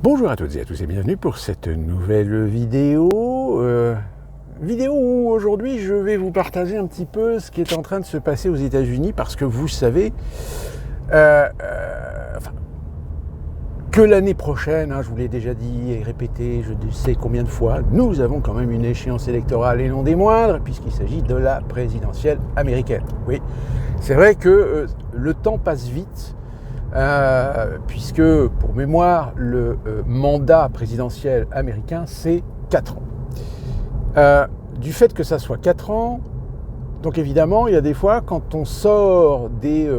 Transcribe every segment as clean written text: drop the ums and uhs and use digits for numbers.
Bonjour à toutes et à tous et bienvenue pour cette nouvelle vidéo. Vidéo où aujourd'hui je vais vous partager un petit peu ce qui est en train de se passer aux États-Unis parce que vous savez que l'année prochaine, je vous l'ai déjà dit et répété je ne sais combien de fois, nous avons quand même une échéance électorale et non des moindres puisqu'il s'agit de la présidentielle américaine. Oui, c'est vrai que le temps passe vite. Puisque, pour mémoire, le mandat présidentiel américain, c'est 4 ans. Du fait que ça soit 4 ans, donc évidemment, il y a des fois, quand on sort des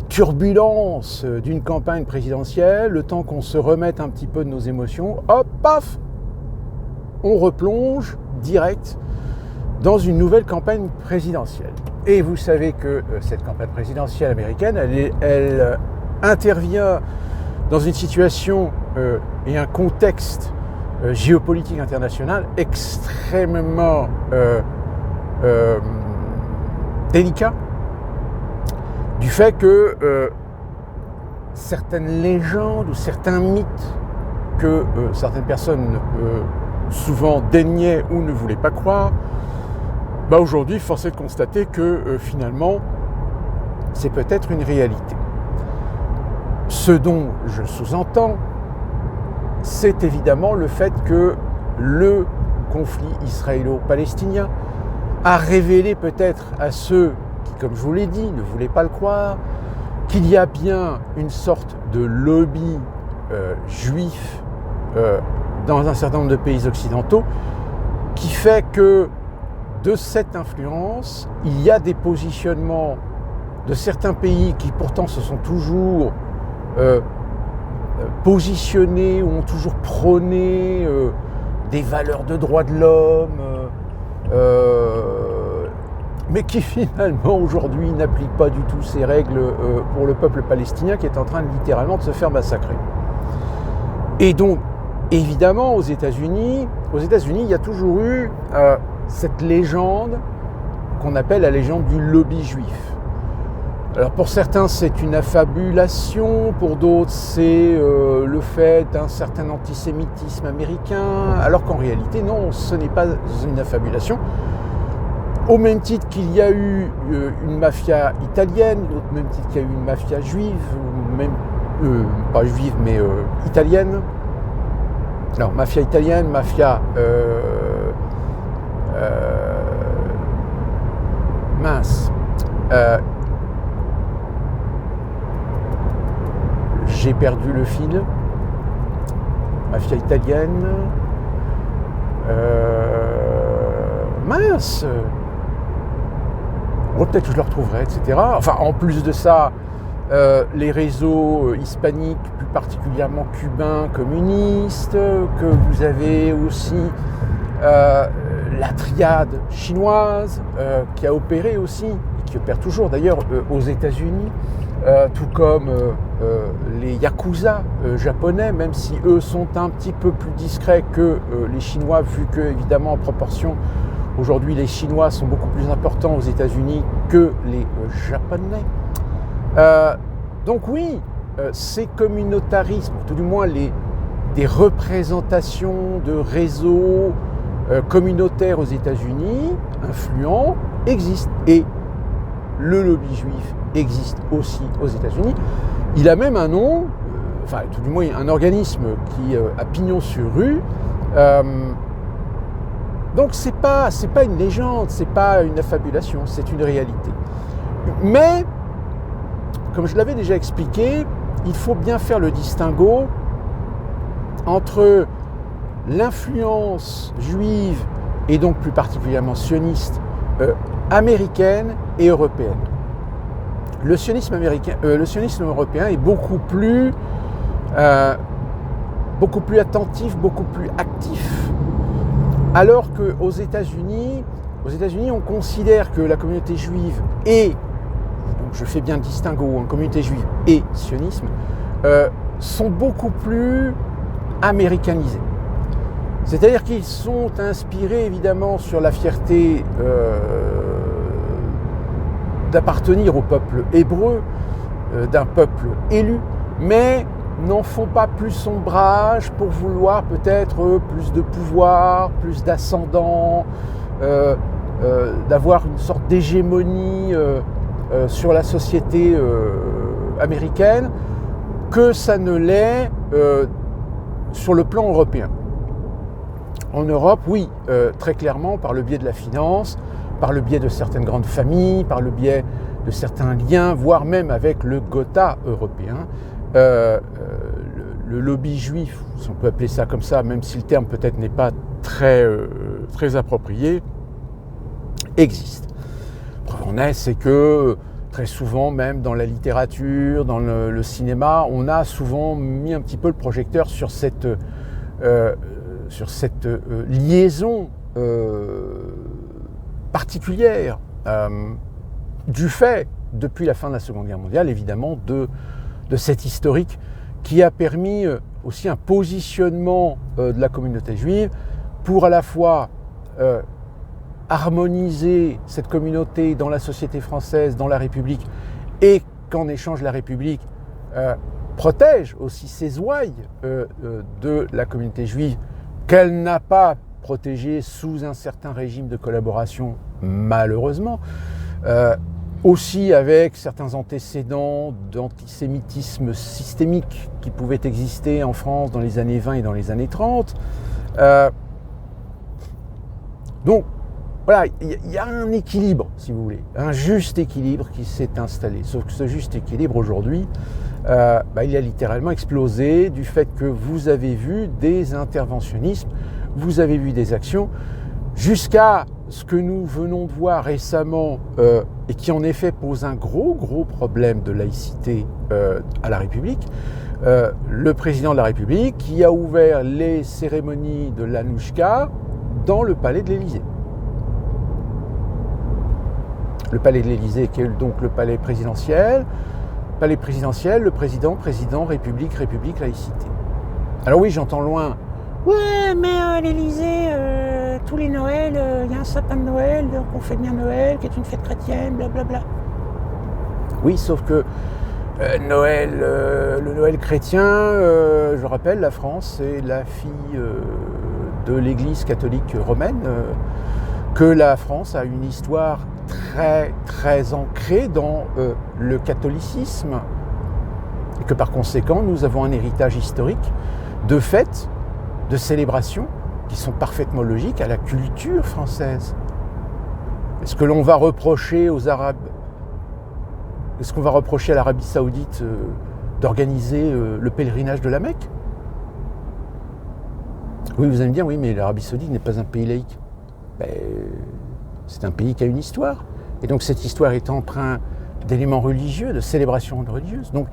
turbulences d'une campagne présidentielle, le temps qu'on se remette un petit peu de nos émotions, hop, paf, on replonge direct dans une nouvelle campagne présidentielle. Et vous savez que cette campagne présidentielle américaine, elle intervient dans une situation et un contexte géopolitique international extrêmement délicat, du fait que certaines légendes ou certains mythes que certaines personnes souvent déniaient ou ne voulaient pas croire, aujourd'hui, force est de constater que finalement, c'est peut-être une réalité. Ce dont je sous-entends, c'est évidemment le fait que le conflit israélo-palestinien a révélé peut-être à ceux qui, comme je vous l'ai dit, ne voulaient pas le croire, qu'il y a bien une sorte de lobby juif dans un certain nombre de pays occidentaux qui fait que de cette influence, il y a des positionnements de certains pays qui pourtant se sont toujours positionnés ou ont toujours prôné des valeurs de droits de l'homme, mais qui finalement aujourd'hui n'appliquent pas du tout ces règles pour le peuple palestinien qui est en train littéralement de se faire massacrer. Et donc, évidemment, aux États-Unis, il y a toujours eu cette légende qu'on appelle la légende du lobby juif. Alors pour certains c'est une affabulation, pour d'autres c'est le fait d'un certain antisémitisme américain, alors qu'en réalité non, ce n'est pas une affabulation. Au même titre qu'il y a eu une mafia italienne, au même titre qu'il y a eu une mafia juive, même pas juive mais italienne. Alors mafia italienne, mafia j'ai perdu le fil. Mafia italienne. Peut-être que je le retrouverai, etc. Enfin, en plus de ça, les réseaux hispaniques, plus particulièrement cubains, communistes, que vous avez aussi la triade chinoise qui a opéré aussi, et qui opère toujours d'ailleurs aux États-Unis, tout comme les Yakuza japonais, même si eux sont un petit peu plus discrets que les Chinois, vu que évidemment en proportion, aujourd'hui les Chinois sont beaucoup plus importants aux États-Unis que les Japonais. Donc oui, ces communautarismes, tout du moins des représentations de réseaux communautaires aux États-Unis, influents, existent. Et le lobby juif existe aussi aux États-Unis. Il a même un nom, tout du moins un organisme qui a pignon sur rue. Donc c'est pas une légende, c'est pas une affabulation, c'est une réalité. Mais, comme je l'avais déjà expliqué, il faut bien faire le distinguo entre l'influence juive, et donc plus particulièrement sioniste, américaine et européenne. Le sionisme européen est beaucoup plus attentif, beaucoup plus actif, alors qu'aux États-Unis, on considère que la communauté juive et, donc je fais bien le distinguo, communauté juive et sionisme, sont beaucoup plus américanisés. C'est-à-dire qu'ils sont inspirés évidemment sur la fierté d'appartenir au peuple hébreu, d'un peuple élu, mais n'en font pas plus ombrage pour vouloir peut-être plus de pouvoir, plus d'ascendant, d'avoir une sorte d'hégémonie sur la société américaine, que ça ne l'est sur le plan européen. En Europe, oui, très clairement, par le biais de la finance, par le biais de certaines grandes familles, par le biais de certains liens, voire même avec le Gotha européen, le lobby juif, si on peut appeler ça comme ça, même si le terme peut-être n'est pas très approprié, existe. Preuve en est, c'est que très souvent, même dans la littérature, dans le cinéma, on a souvent mis un petit peu le projecteur sur cette liaison particulière du fait, depuis la fin de la Seconde Guerre mondiale, évidemment, de cet historique qui a permis aussi un positionnement de la communauté juive pour à la fois harmoniser cette communauté dans la société française, dans la République, et qu'en échange la République protège aussi ses ouailles de la communauté juive qu'elle n'a pas protégée sous un certain régime de collaboration, malheureusement, aussi avec certains antécédents d'antisémitisme systémique qui pouvaient exister en France dans les années 20 et dans les années 30. Donc, voilà, il y a un équilibre, si vous voulez, un juste équilibre qui s'est installé. Sauf que ce juste équilibre, aujourd'hui, il a littéralement explosé du fait que vous avez vu des interventionnismes, vous avez vu des actions, jusqu'à ce que nous venons de voir récemment, et qui en effet pose un gros problème de laïcité à la République, le président de la République qui a ouvert les cérémonies de l'Anouchka dans le palais de l'Élysée. Le palais de l'Élysée qui est donc le palais présidentiel, le président, République, laïcité. Alors oui, j'entends loin. Ouais, mais l'Élysée, tous les Noëls, il y a un sapin de Noël, donc on fait bien Noël, qui est une fête chrétienne, blablabla. Oui, sauf que Noël, le Noël chrétien, je rappelle, la France, c'est la fille de l'Église catholique romaine, que la France a une histoire très ancrée dans le catholicisme, et que par conséquent, nous avons un héritage historique de fêtes, de célébrations qui sont parfaitement logiques à la culture française. Est-ce que l'on va reprocher aux Arabes, est-ce qu'on va reprocher à l'Arabie Saoudite d'organiser le pèlerinage de la Mecque ? Oui, vous allez me dire, oui, mais l'Arabie Saoudite n'est pas un pays laïque. C'est un pays qui a une histoire. Et donc cette histoire est empreinte d'éléments religieux, de célébrations religieuses. Donc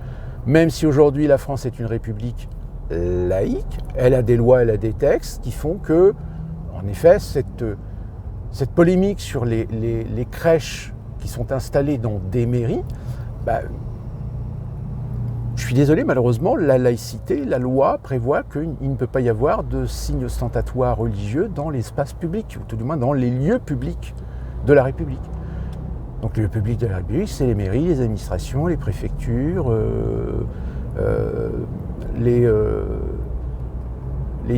même si aujourd'hui la France est une république laïque, elle a des lois, elle a des textes qui font que, en effet, cette polémique sur les crèches qui sont installées dans des mairies, je suis désolé, malheureusement, la laïcité, la loi prévoit qu'il ne peut pas y avoir de signes ostentatoires religieux dans l'espace public, ou tout du moins dans les lieux publics de la République. Donc les lieux publics de la République, c'est les mairies, les administrations, les préfectures, les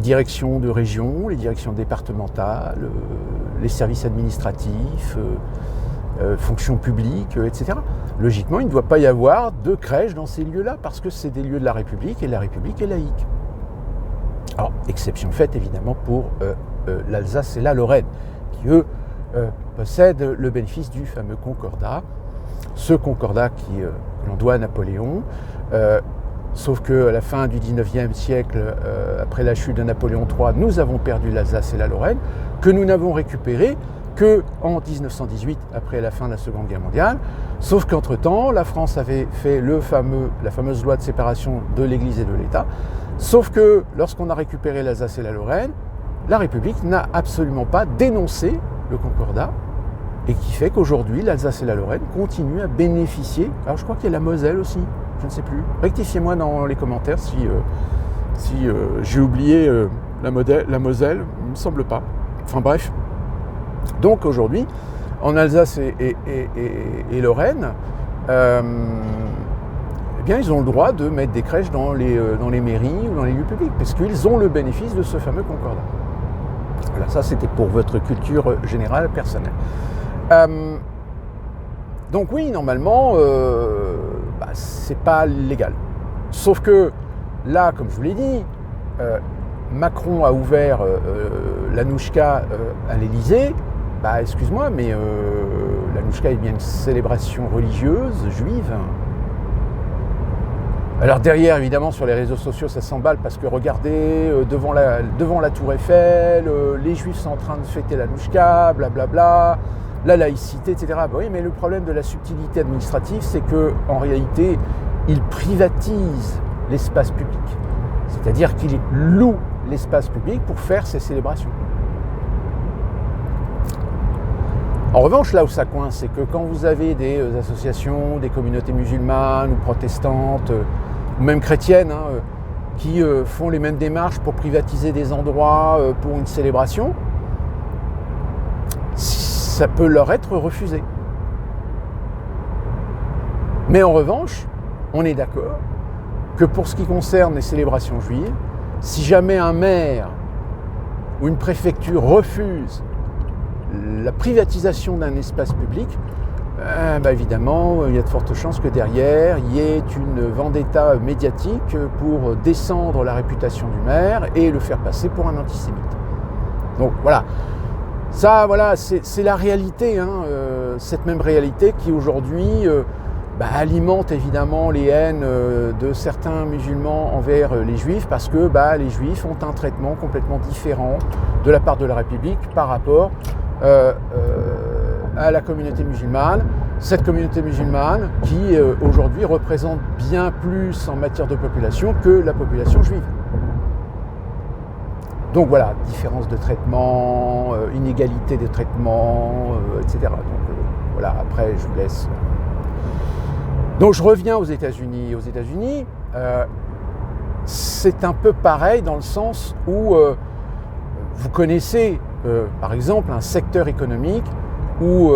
directions de région, les directions départementales, les services administratifs, fonctions publiques, etc. Logiquement, il ne doit pas y avoir de crèche dans ces lieux-là, parce que c'est des lieux de la République, et la République est laïque. Alors, exception faite évidemment pour l'Alsace et la Lorraine, qui eux possèdent le bénéfice du fameux concordat, ce concordat que l'on doit à Napoléon, sauf qu'à la fin du XIXe siècle, après la chute de Napoléon III, nous avons perdu l'Alsace et la Lorraine, que nous n'avons récupéré qu'en 1918, après la fin de la Seconde Guerre mondiale, sauf qu'entre-temps, la France avait fait la fameuse loi de séparation de l'Église et de l'État, sauf que lorsqu'on a récupéré l'Alsace et la Lorraine, la République n'a absolument pas dénoncé le concordat, et qui fait qu'aujourd'hui, l'Alsace et la Lorraine continuent à bénéficier. Alors je crois qu'il y a la Moselle aussi, je ne sais plus. Rectifiez-moi dans les commentaires si j'ai oublié la Moselle, il ne me semble pas. Enfin bref. Donc aujourd'hui, en Alsace et Lorraine, bien ils ont le droit de mettre des crèches dans les mairies ou dans les lieux publics, parce qu'ils ont le bénéfice de ce fameux concordat. Voilà, ça c'était pour votre culture générale personnelle. Donc oui, normalement, c'est pas légal. Sauf que là, comme je vous l'ai dit, Macron a ouvert l'Anouchka à l'Élysée. Bah excuse-moi, mais l'Anouchka est bien une célébration religieuse, juive. Alors derrière, évidemment, sur les réseaux sociaux, ça s'emballe parce que regardez, devant la Tour Eiffel, les Juifs sont en train de fêter l'Anouchka, blablabla, la laïcité, etc. Bah oui, mais le problème de la subtilité administrative, c'est qu'en réalité, ils privatisent l'espace public. C'est-à-dire qu'ils louent l'espace public pour faire ces célébrations. En revanche, là où ça coince, c'est que quand vous avez des associations, des communautés musulmanes ou protestantes, ou même chrétiennes, qui font les mêmes démarches pour privatiser des endroits pour une célébration, ça peut leur être refusé. Mais en revanche, on est d'accord que pour ce qui concerne les célébrations juives, si jamais un maire ou une préfecture refuse la privatisation d'un espace public, évidemment, il y a de fortes chances que derrière, il y ait une vendetta médiatique pour descendre la réputation du maire et le faire passer pour un antisémite. Donc voilà, ça, voilà, c'est la réalité, cette même réalité qui aujourd'hui alimente évidemment les haines de certains musulmans envers les juifs, parce que les juifs ont un traitement complètement différent de la part de la République par rapport à la communauté musulmane, cette communauté musulmane qui aujourd'hui représente bien plus en matière de population que la population juive. Donc voilà, différence de traitement, inégalité de traitement, etc. Donc voilà, après je vous laisse. Donc je reviens aux États-Unis. Aux États-Unis, c'est un peu pareil dans le sens où vous connaissez par exemple un secteur économique où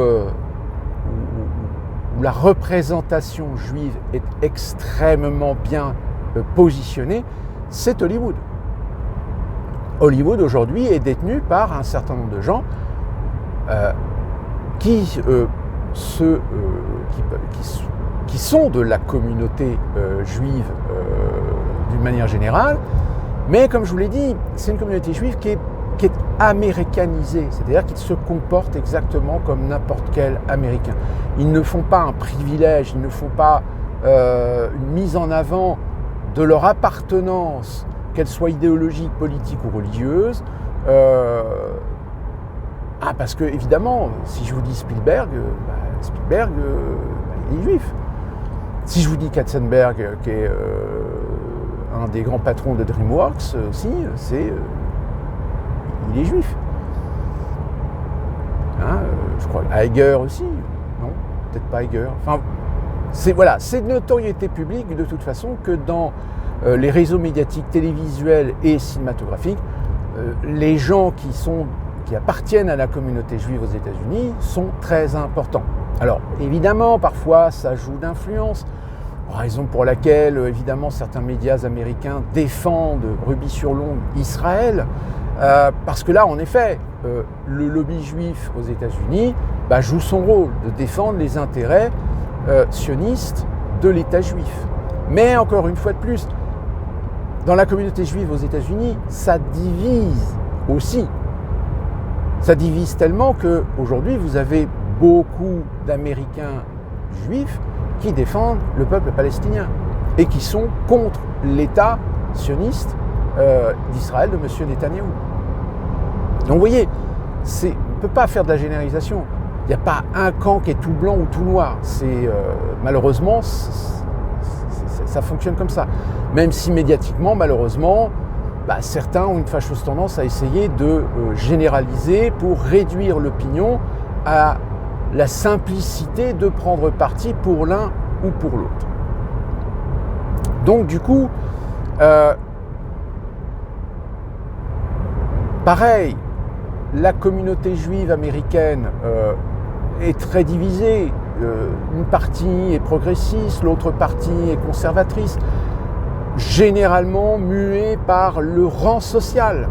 la représentation juive est extrêmement bien positionnée, c'est Hollywood. Hollywood aujourd'hui est détenu par un certain nombre de gens qui sont de la communauté juive d'une manière générale, mais comme je vous l'ai dit, c'est une communauté juive qui est américanisée, c'est-à-dire qu'ils se comportent exactement comme n'importe quel Américain. Ils ne font pas un privilège, ils ne font pas une mise en avant de leur appartenance, qu'elle soit idéologique, politique ou religieuse, parce que évidemment, si je vous dis Spielberg, il est juif. Si je vous dis Katzenberg, qui est un des grands patrons de DreamWorks aussi, il est juif. Je crois Iger aussi, non, peut-être pas Iger. Enfin, c'est de notoriété publique de toute façon que dans les réseaux médiatiques télévisuels et cinématographiques, les gens qui appartiennent à la communauté juive aux États-Unis sont très importants. Alors évidemment, parfois ça joue d'influence, raison pour laquelle évidemment certains médias américains défendent rubis sur l'ongle Israël, parce que là en effet le lobby juif aux États-Unis joue son rôle de défendre les intérêts sionistes de l'État juif. Mais encore une fois de plus, dans la communauté juive aux États-Unis, ça divise aussi. Ça divise tellement qu'aujourd'hui, vous avez beaucoup d'Américains juifs qui défendent le peuple palestinien et qui sont contre l'État sioniste d'Israël de M. Netanyahou. Donc vous voyez, on ne peut pas faire de la généralisation. Il n'y a pas un camp qui est tout blanc ou tout noir. Malheureusement, ça fonctionne comme ça. Même si médiatiquement, malheureusement, certains ont une fâcheuse tendance à essayer de généraliser pour réduire l'opinion à la simplicité de prendre parti pour l'un ou pour l'autre. Donc du coup, pareil, la communauté juive américaine est très divisée. une partie est progressiste, l'autre partie est conservatrice, généralement muée par le rang social.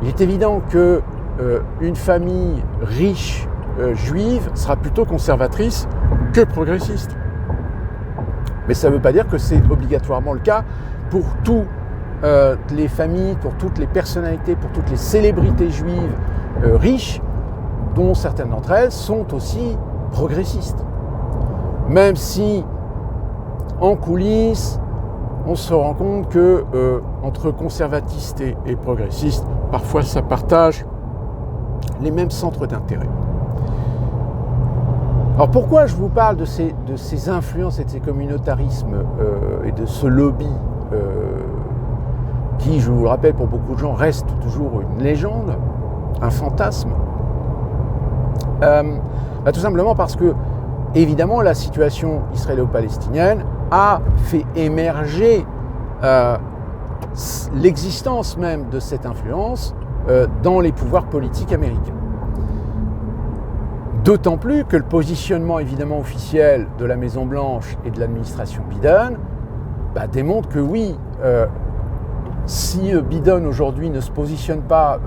Il est évident que une famille riche juive sera plutôt conservatrice que progressiste. Mais ça ne veut pas dire que c'est obligatoirement le cas pour toutes les familles, pour toutes les personnalités, pour toutes les célébrités juives riches, dont certaines d'entre elles sont aussi progressistes. Même si, en coulisses, on se rend compte que entre conservatistes et progressistes, parfois ça partage les mêmes centres d'intérêt. Alors pourquoi je vous parle de ces influences et de ces communautarismes et de ce lobby qui, je vous le rappelle, pour beaucoup de gens, reste toujours une légende, un fantasme? Tout simplement parce que, évidemment, la situation israélo-palestinienne a fait émerger l'existence même de cette influence dans les pouvoirs politiques américains. D'autant plus que le positionnement évidemment officiel de la Maison-Blanche et de l'administration Biden démontre que oui, si Biden aujourd'hui ne se positionne pas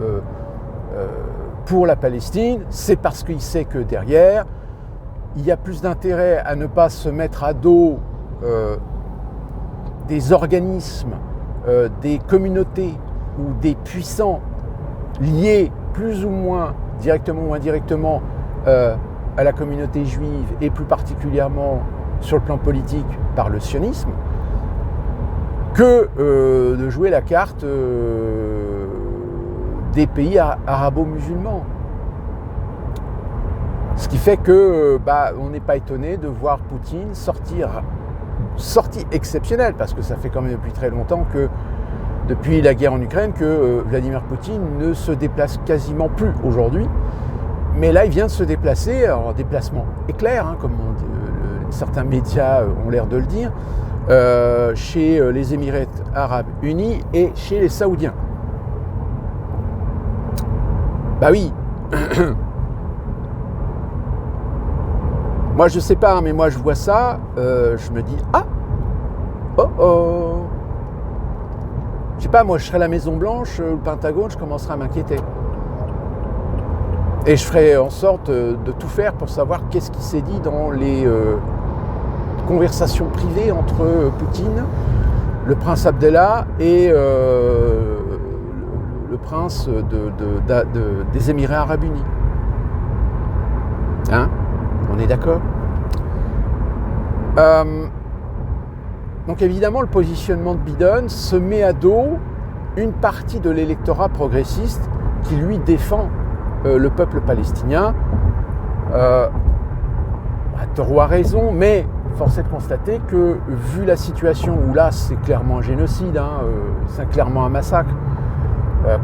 pour la Palestine, c'est parce qu'il sait que derrière, il y a plus d'intérêt à ne pas se mettre à dos des organismes, des communautés ou des puissants liés plus ou moins directement ou indirectement à la communauté juive et plus particulièrement sur le plan politique par le sionisme, que de jouer la carte des pays arabo-musulmans. Ce qui fait que on n'est pas étonné de voir Poutine sortie exceptionnelle, parce que ça fait quand même depuis très longtemps que, depuis la guerre en Ukraine, que Vladimir Poutine ne se déplace quasiment plus aujourd'hui. Mais là, il vient de se déplacer, alors déplacement éclair, comme certains médias ont l'air de le dire, chez les Émirats arabes unis et chez les Saoudiens. Oui. Moi, je sais pas, mais moi, je vois ça, je me dis, je sais pas, moi, je serais à la Maison-Blanche, le Pentagone, je commencerais à m'inquiéter. Et je ferai en sorte de tout faire pour savoir qu'est-ce qui s'est dit dans les conversations privées entre Poutine, le prince Abdallah et le prince des Émirats arabes unis. On est d'accord ? Donc évidemment, le positionnement de Biden se met à dos une partie de l'électorat progressiste qui lui défend le peuple palestinien. Tort ou à raison, mais force est de constater que, vu la situation où là c'est clairement un génocide, c'est clairement un massacre,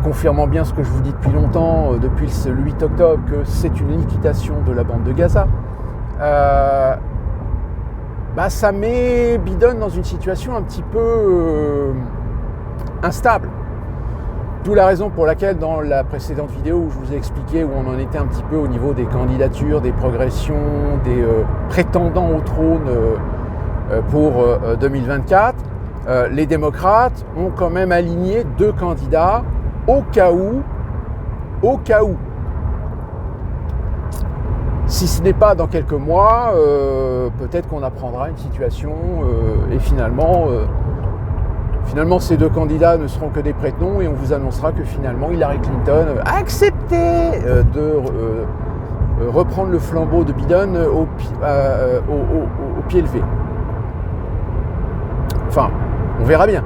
confirmant bien ce que je vous dis depuis longtemps, depuis le 8 octobre, que c'est une liquidation de la bande de Gaza, ça met Biden dans une situation un petit peu instable. D'où la raison pour laquelle, dans la précédente vidéo où je vous ai expliqué où on en était un petit peu au niveau des candidatures, des progressions, des prétendants au trône pour 2024, les démocrates ont quand même aligné 2 candidats au cas où. Si ce n'est pas dans quelques mois, peut-être qu'on apprendra une situation et finalement, ces 2 candidats ne seront que des prête-noms et on vous annoncera que finalement Hillary Clinton a accepté de reprendre le flambeau de Biden au pied levé. Enfin, on verra bien.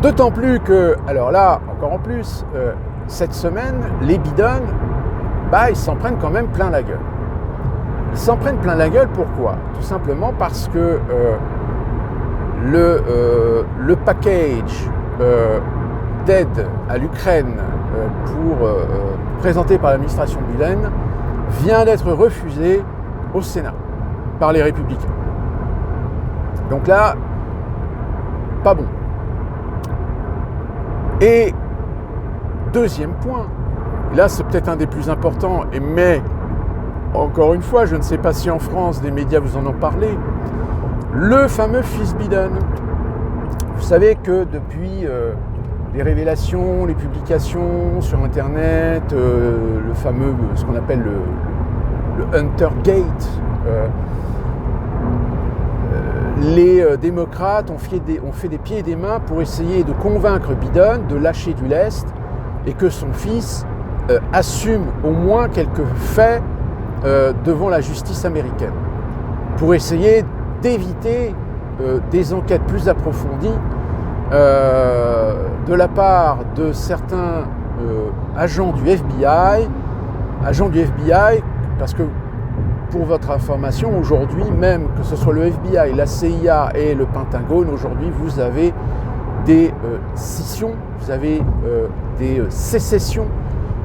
D'autant plus que, alors là, encore en plus, cette semaine, les Biden, ils s'en prennent quand même plein la gueule. Ils s'en prennent plein la gueule, pourquoi ? Tout simplement parce que le package d'aide à l'Ukraine présenté par l'administration Biden vient d'être refusé au Sénat par les Républicains. Donc là, pas bon. Et deuxième point, là c'est peut-être un des plus importants, mais encore une fois, je ne sais pas si en France, des médias vous en ont parlé, le fameux fils Biden. Vous savez que depuis les révélations, les publications sur Internet, le fameux, ce qu'on appelle le Hunter Gate, les démocrates ont fait des pieds et des mains pour essayer de convaincre Biden de lâcher du lest et que son fils assume au moins quelques faits devant la justice américaine, pour essayer d'éviter des enquêtes plus approfondies de la part de certains agents du FBI, parce que pour votre information, aujourd'hui, même que ce soit le FBI, la CIA et le Pentagone, aujourd'hui, vous avez des scissions, vous avez des sécessions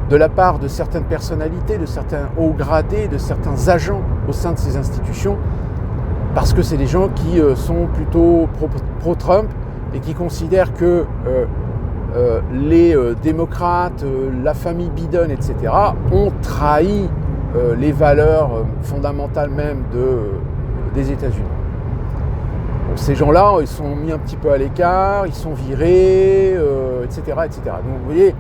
de la part de certaines personnalités, de certains hauts gradés, de certains agents au sein de ces institutions, parce que c'est des gens qui sont plutôt pro-Trump et qui considèrent que les démocrates, la famille Biden, etc., ont trahi les valeurs fondamentales même des États-Unis. Donc ces gens-là, ils sont mis un petit peu à l'écart, ils sont virés, etc., etc. Donc vous voyez,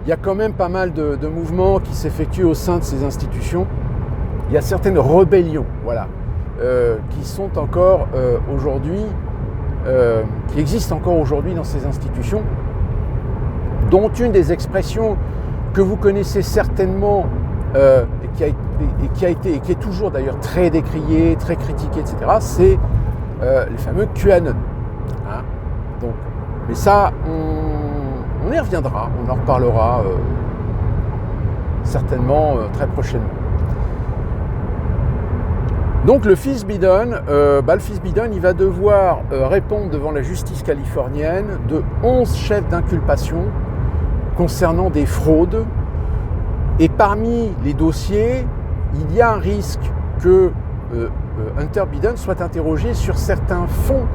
il y a quand même pas mal de mouvements qui s'effectuent au sein de ces institutions. Il y a certaines rébellions, voilà, qui sont encore aujourd'hui, qui existent encore aujourd'hui dans ces institutions, dont une des expressions que vous connaissez certainement et qui est toujours d'ailleurs très décriée, très critiquée, etc., c'est les fameux QAnon. Hein, donc, mais ça, on y reviendra, on en reparlera certainement très prochainement. Donc le fils Biden, il va devoir répondre devant la justice californienne de 11 chefs d'inculpation concernant des fraudes. Et parmi les dossiers, il y a un risque que Hunter Biden soit interrogé sur certains fonds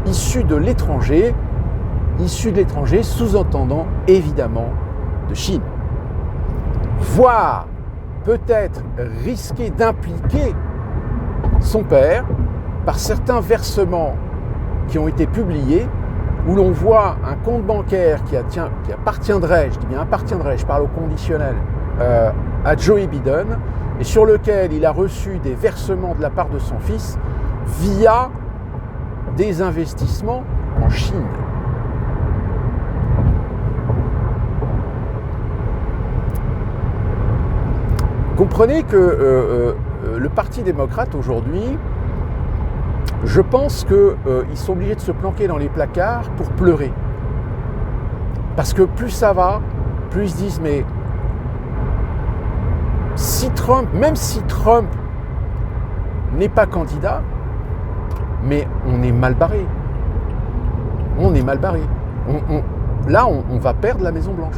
issus de l'étranger, sous-entendant évidemment de Chine. Voire peut-être risquer d'impliquer son père par certains versements qui ont été publiés, où l'on voit un compte bancaire qui appartiendrait, je parle au conditionnel, à Joe Biden, et sur lequel il a reçu des versements de la part de son fils via des investissements en Chine. Comprenez que le Parti démocrate aujourd'hui, je pense qu'ils sont obligés de se planquer dans les placards pour pleurer. Parce que plus ça va, plus ils se disent, mais même si Trump n'est pas candidat, mais on est mal barré. On est mal barré. Là, on va perdre la Maison-Blanche.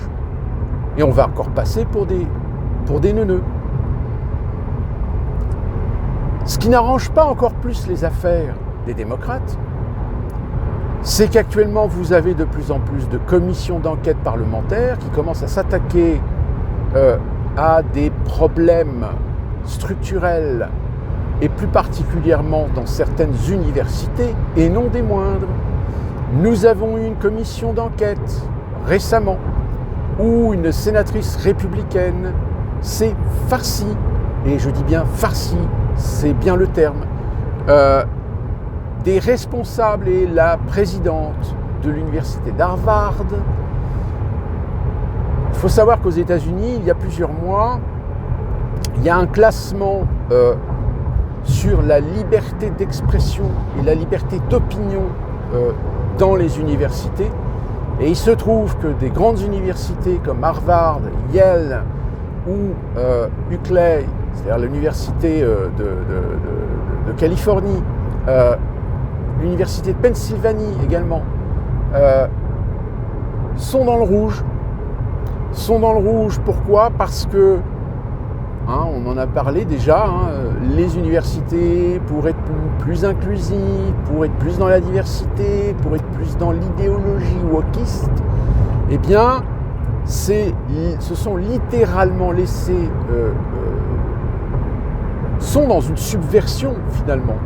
Et on va encore passer pour des neuneux. Ce qui n'arrange pas encore plus les affaires des démocrates, c'est qu'actuellement, vous avez de plus en plus de commissions d'enquête parlementaires qui commencent à s'attaquer à des problèmes structurels et plus particulièrement dans certaines universités, et non des moindres. Nous avons eu une commission d'enquête récemment où une sénatrice républicaine s'est farcie, et je dis bien farcie, c'est bien le terme, des responsables et la présidente de l'université d'Harvard. Il faut savoir qu'aux États-Unis, il y a plusieurs mois, il y a un classement sur la liberté d'expression et la liberté d'opinion dans les universités. Et il se trouve que des grandes universités comme Harvard, Yale ou UCLA, c'est-à-dire l'université de Californie, l'université de Pennsylvanie également, sont dans le rouge. Pourquoi ? Parce que, on en a parlé déjà, les universités, pour être plus inclusives, pour être plus dans la diversité, pour être plus dans l'idéologie wokiste, eh bien, se sont littéralement laissés sont dans une subversion finalement.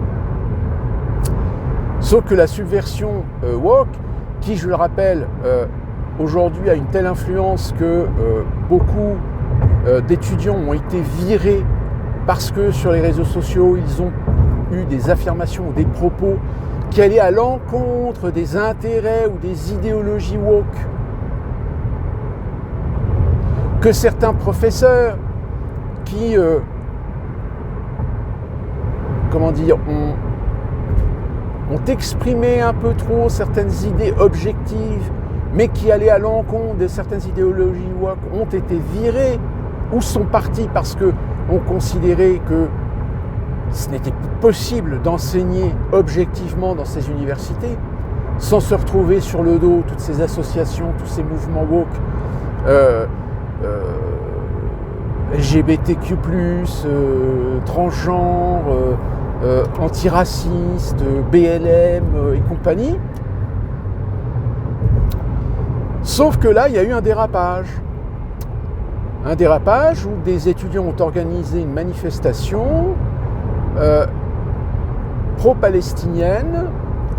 Sauf que la subversion woke, qui je le rappelle, aujourd'hui a une telle influence que beaucoup d'étudiants ont été virés parce que sur les réseaux sociaux, ils ont eu des affirmations ou des propos qui allaient à l'encontre des intérêts ou des idéologies woke. Que certains professeurs qui, ont exprimé un peu trop certaines idées objectives, mais qui allaient à l'encontre de certaines idéologies woke, ont été virés ou sont partis parce qu'on considérait que ce n'était plus possible d'enseigner objectivement dans ces universités sans se retrouver sur le dos toutes ces associations, tous ces mouvements woke, LGBTQ+, transgenre, antiraciste, BLM et compagnie. Sauf que là, il y a eu un dérapage. Un dérapage où des étudiants ont organisé une manifestation pro-palestinienne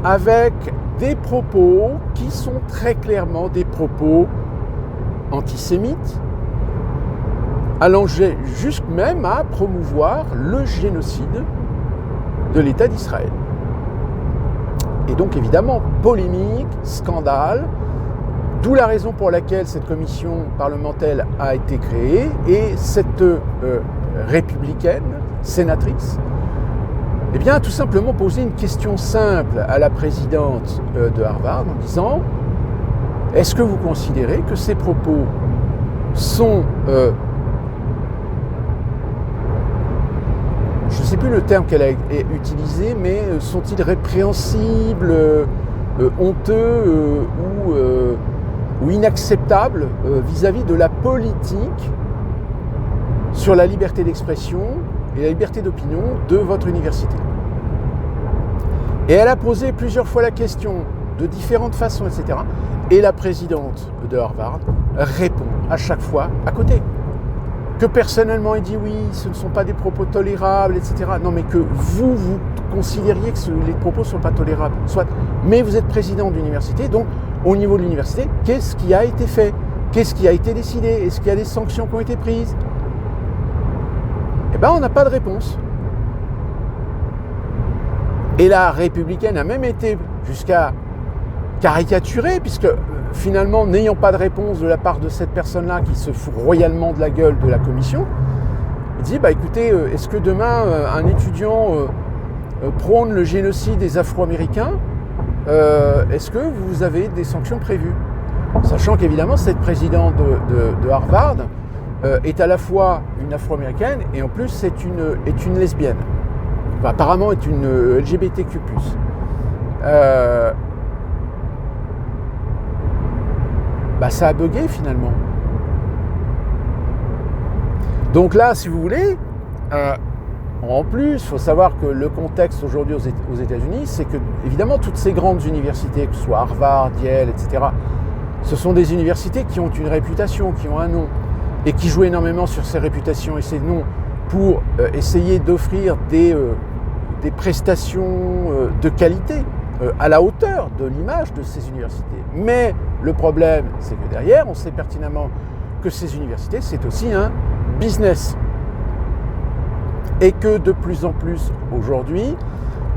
avec des propos qui sont très clairement des propos antisémites, allant jusqu'à même à promouvoir le génocide de l'État d'Israël. Et donc évidemment, polémique, scandale, d'où la raison pour laquelle cette commission parlementaire a été créée, et cette républicaine, sénatrice, eh bien, a tout simplement posé une question simple à la présidente de Harvard en disant « Est-ce que vous considérez que ces propos sont... je ne sais plus le terme qu'elle a utilisé, mais sont-ils répréhensibles, honteux ou inacceptables vis-à-vis de la politique sur la liberté d'expression et la liberté d'opinion de votre université ?» Et elle a posé plusieurs fois la question, de différentes façons, etc. Et la présidente de Harvard répond à chaque fois à côté. Que personnellement, il dit oui, ce ne sont pas des propos tolérables, etc. Non, mais que vous considériez que les propos ne sont pas tolérables. Soit, mais vous êtes président d'université, donc au niveau de l'université, qu'est-ce qui a été fait? Qu'est-ce qui a été décidé? Est-ce qu'il y a des sanctions qui ont été prises? Eh bien, on n'a pas de réponse. Et la républicaine a même été jusqu'à caricaturer, puisque finalement, n'ayant pas de réponse de la part de cette personne-là qui se fout royalement de la gueule de la commission, il dit, bah écoutez, est-ce que demain, un étudiant prône le génocide des Afro-Américains, est-ce que vous avez des sanctions prévues? Sachant qu'évidemment, cette présidente de Harvard est à la fois une Afro-Américaine et en plus est une lesbienne. Enfin, apparemment est une LGBTQ+. Ça a bugué finalement. Donc là, si vous voulez, en plus, il faut savoir que le contexte aujourd'hui aux États-Unis, c'est que, évidemment, toutes ces grandes universités, que ce soit Harvard, Yale, etc., ce sont des universités qui ont une réputation, qui ont un nom, et qui jouent énormément sur ces réputations et ces noms pour essayer d'offrir des prestations de qualité à la hauteur de l'image de ces universités. Mais le problème, c'est que derrière, on sait pertinemment que ces universités, c'est aussi un business. Et que de plus en plus aujourd'hui,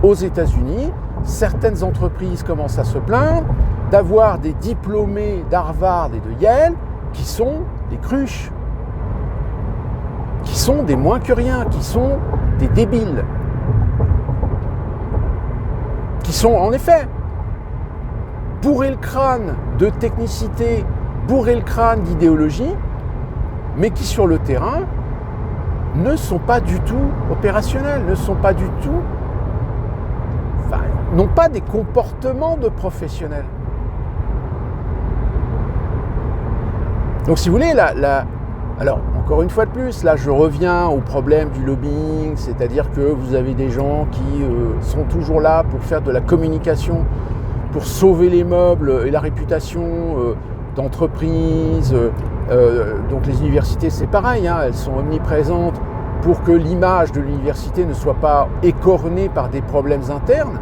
aux États-Unis, certaines entreprises commencent à se plaindre d'avoir des diplômés d'Harvard et de Yale qui sont des cruches, qui sont des moins que rien, qui sont des débiles, qui sont en effet bourrés le crâne de technicité, bourrés le crâne d'idéologie, mais qui sur le terrain ne sont pas du tout opérationnels, ne sont pas du tout, n'ont pas des comportements de professionnels. Donc si vous voulez, alors encore une fois de plus, là je reviens au problème du lobbying, c'est-à-dire que vous avez des gens qui sont toujours là pour faire de la communication, pour sauver les meubles et la réputation d'entreprises. Donc les universités c'est pareil, hein, elles sont omniprésentes pour que l'image de l'université ne soit pas écornée par des problèmes internes.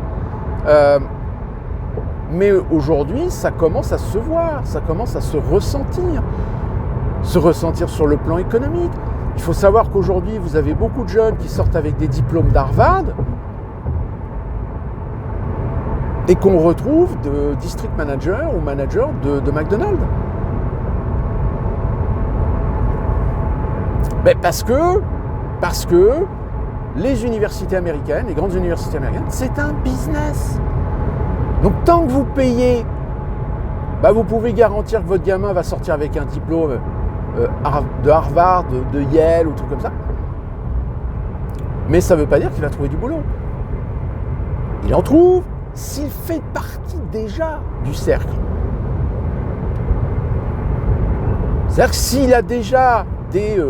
Mais aujourd'hui, ça commence à se voir, ça commence à se ressentir sur le plan économique. Il faut savoir qu'aujourd'hui, vous avez beaucoup de jeunes qui sortent avec des diplômes d'Harvard et qu'on retrouve de district manager ou manager de McDonald's. Mais parce que les universités américaines, les grandes universités américaines, c'est un business. Donc tant que vous payez, vous pouvez garantir que votre gamin va sortir avec un diplôme de Harvard, de Yale ou truc comme ça. Mais ça ne veut pas dire qu'il va trouver du boulot. Il en trouve s'il fait partie déjà du cercle. C'est-à-dire que s'il a déjà des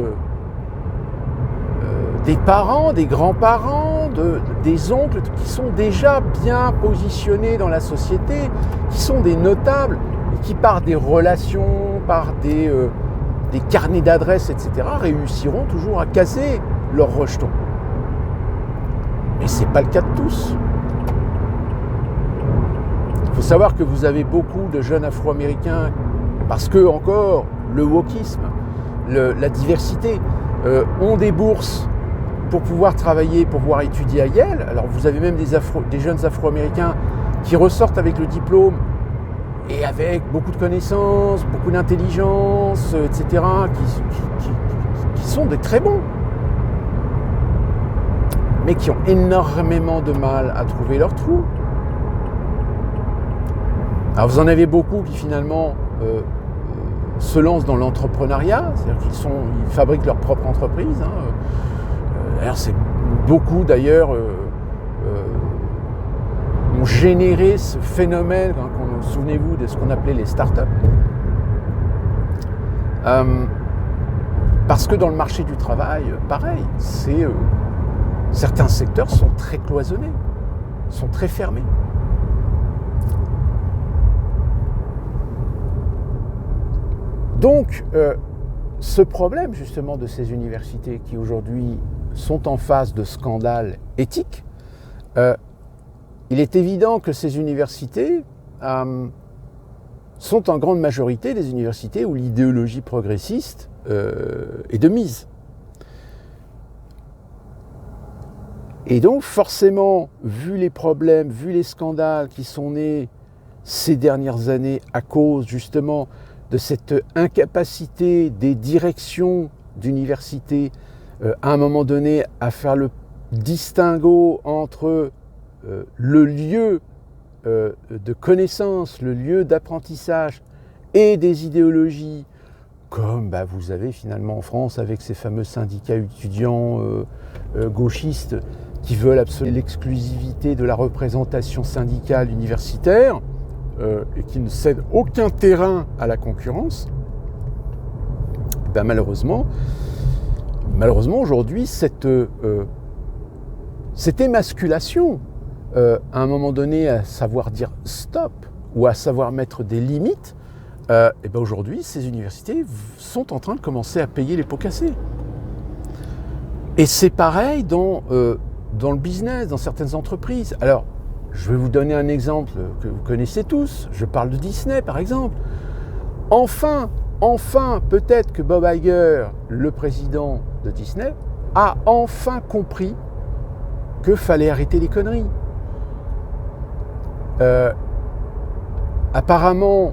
parents, des grands-parents, des oncles qui sont déjà bien positionnés dans la société, qui sont des notables, et qui par des relations, par des carnets d'adresses, etc., réussiront toujours à casser leur rejeton. Mais ce n'est pas le cas de tous. Il faut savoir que vous avez beaucoup de jeunes Afro-Américains, parce que, encore, le wokisme, la diversité, ont des bourses pour pouvoir travailler, pour pouvoir étudier à Yale. Alors vous avez même des jeunes Afro-Américains qui ressortent avec le diplôme et avec beaucoup de connaissances, beaucoup d'intelligence, etc., qui sont des très bons, mais qui ont énormément de mal à trouver leur trou. Alors vous en avez beaucoup qui finalement se lancent dans l'entrepreneuriat, c'est-à-dire qu'ils fabriquent leur propre entreprise. Alors c'est beaucoup d'ailleurs ont généré ce phénomène, souvenez-vous de ce qu'on appelait les startups. Parce que dans le marché du travail, pareil, certains secteurs sont très cloisonnés, sont très fermés. Donc, ce problème justement de ces universités qui aujourd'hui sont en face de scandales éthiques, il est évident que ces universités sont en grande majorité des universités où l'idéologie progressiste est de mise. Et donc forcément, vu les problèmes, vu les scandales qui sont nés ces dernières années à cause justement de cette incapacité des directions d'université à un moment donné à faire le distinguo entre le lieu de connaissance, le lieu d'apprentissage et des idéologies, comme vous avez finalement en France avec ces fameux syndicats étudiants gauchistes qui veulent absolument l'exclusivité de la représentation syndicale universitaire, et qui ne cède aucun terrain à la concurrence, malheureusement aujourd'hui, cette émasculation, à un moment donné, à savoir dire stop ou à savoir mettre des limites, aujourd'hui, ces universités sont en train de commencer à payer les pots cassés. Et c'est pareil dans le business, dans certaines entreprises. Alors, je vais vous donner un exemple que vous connaissez tous. Je parle de Disney, par exemple. Enfin, peut-être que Bob Iger, le président de Disney, a enfin compris qu'il fallait arrêter les conneries. Apparemment,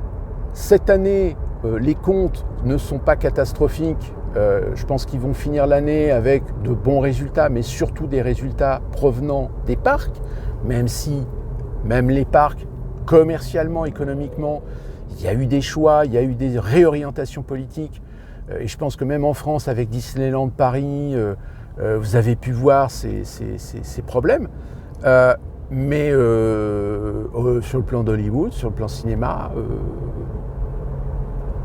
cette année, les comptes ne sont pas catastrophiques. Je pense qu'ils vont finir l'année avec de bons résultats, mais surtout des résultats provenant des parcs. Même les parcs, commercialement, économiquement, il y a eu des choix, il y a eu des réorientations politiques. Et je pense que même en France, avec Disneyland Paris, vous avez pu voir ces problèmes. Mais sur le plan d'Hollywood, sur le plan cinéma,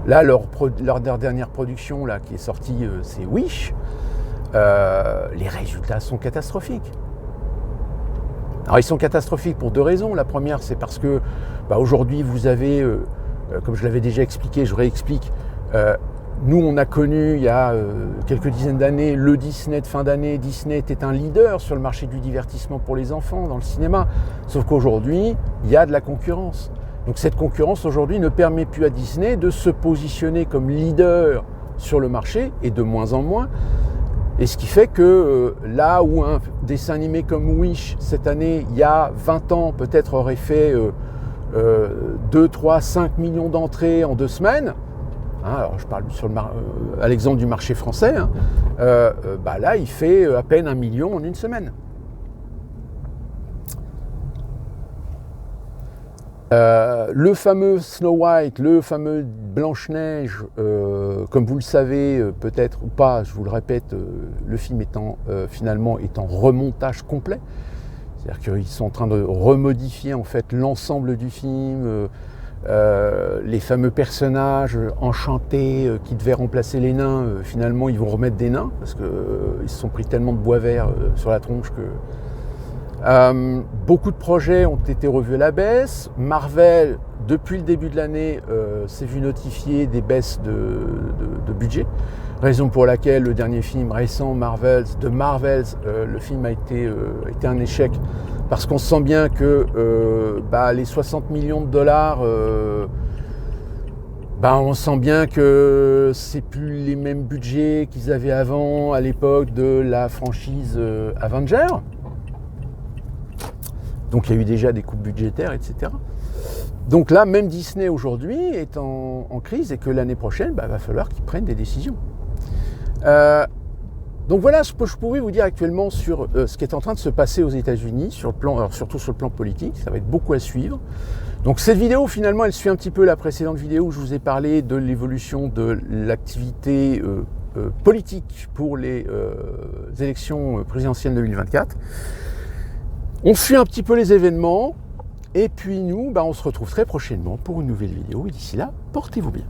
là, leur dernière production là, qui est sortie, c'est Wish. Les résultats sont catastrophiques. Alors ils sont catastrophiques pour deux raisons. La première, c'est parce que aujourd'hui vous avez, comme je l'avais déjà expliqué, je réexplique, Nous, on a connu il y a quelques dizaines d'années le Disney de fin d'année. Disney était un leader sur le marché du divertissement pour les enfants dans le cinéma. Sauf qu'aujourd'hui, il y a de la concurrence. Donc cette concurrence aujourd'hui ne permet plus à Disney de se positionner comme leader sur le marché, et de moins en moins. Et ce qui fait que là où un dessin animé comme Wish, cette année, il y a 20 ans, peut-être aurait fait 2, 3, 5 millions d'entrées en 2 semaines, alors je parle à l'exemple du marché français, là il fait à peine 1 million en 1 semaine. Le fameux Snow White, le fameux Blanche-Neige, comme vous le savez peut-être ou pas, je vous le répète, le film finalement est en remontage complet. C'est-à-dire qu'ils sont en train de remodifier en fait l'ensemble du film, les fameux personnages enchantés qui devaient remplacer les nains, finalement ils vont remettre des nains parce qu'ils se sont pris tellement de bois vert sur la tronche que... beaucoup de projets ont été revus à la baisse. Marvel, depuis le début de l'année, s'est vu notifier des baisses de budget. Raison pour laquelle le dernier film récent, Marvels, le film a été un échec. Parce qu'on sent bien que les 60 millions de dollars, on sent bien que c'est plus les mêmes budgets qu'ils avaient avant, à l'époque de la franchise Avengers. Donc il y a eu déjà des coupes budgétaires, etc. Donc là, même Disney aujourd'hui est en crise et que l'année prochaine, va falloir qu'ils prennent des décisions. Donc voilà ce que je pouvais vous dire actuellement sur ce qui est en train de se passer aux États-Unis, surtout sur le plan politique. Ça va être beaucoup à suivre. Donc cette vidéo, finalement, elle suit un petit peu la précédente vidéo où je vous ai parlé de l'évolution de l'activité politique pour les élections présidentielles 2024. On suit un petit peu les événements et puis nous, on se retrouve très prochainement pour une nouvelle vidéo. Et d'ici là, portez-vous bien.